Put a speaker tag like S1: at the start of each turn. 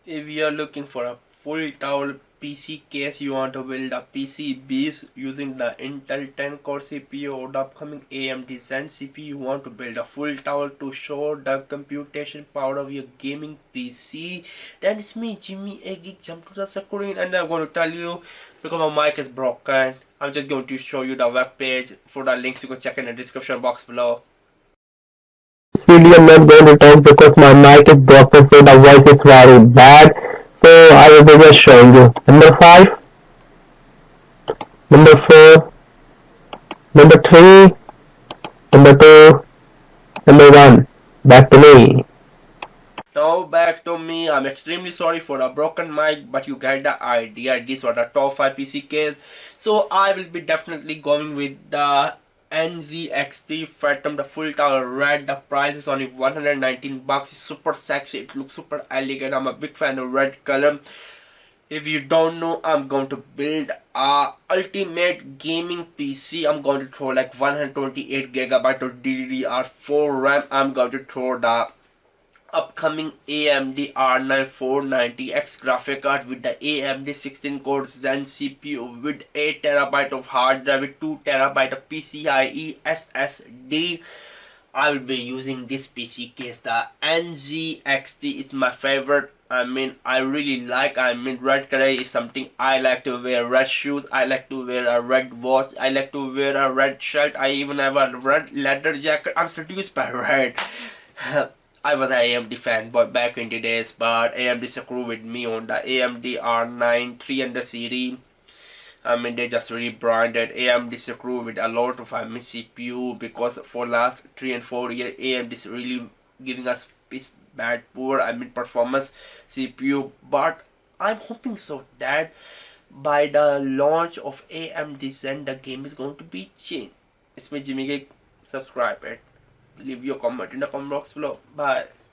S1: If you are looking for a full towel PC case, you want to build a PC base using the Intel 10 core CPU or the upcoming AMD Zen CPU, you want to build a full towel to show the computation power of your gaming PC, then it's me, Jimmy A Geek, jump to the screen and I'm going to tell you because my mic is broken. I'm just going to show you the web page. For the links you can check in the description box below.
S2: This video I'm not going to talk because my mic is broken, so the voice is very bad. So I will be just showing you. Number 5, number 4, number 3, number 2, number 1. Back to me.
S1: Now back to me. I'm extremely sorry for the broken mic, but you get the idea. These were the top 5 PC case. So I will be definitely going with the NZXT Phantom, the full tower red. The price is only 119 bucks. It's super sexy. It looks super elegant. I'm a big fan of red color. If you don't know, I'm going to build a ultimate gaming PC. I'm going to throw like 128 GB of DDR4 RAM. I'm going to throw the upcoming AMD R9 490X graphic card with the AMD 16 core Zen CPU with 8 TB of hard drive with 2 TB of PCIe SSD. I will be using this PC case. The NZXT is my favorite. I really like. Red color is something I like to wear. Red shoes. I like to wear a red watch. I like to wear a red shirt. I even have a red leather jacket. I'm seduced by red. I was an AMD fanboy back in the days, but AMD screwed with me on the AMD R9 300 series. They just rebranded. AMD screwed with a lot of CPU because for last 3 and 4 years AMD is really giving us this bad poor performance CPU. But I'm hoping so that by the launch of AMD Zen the game is going to be changed. It's me Jimmy Geek. Subscribe it. Leave your comment in the comment box below. Bye.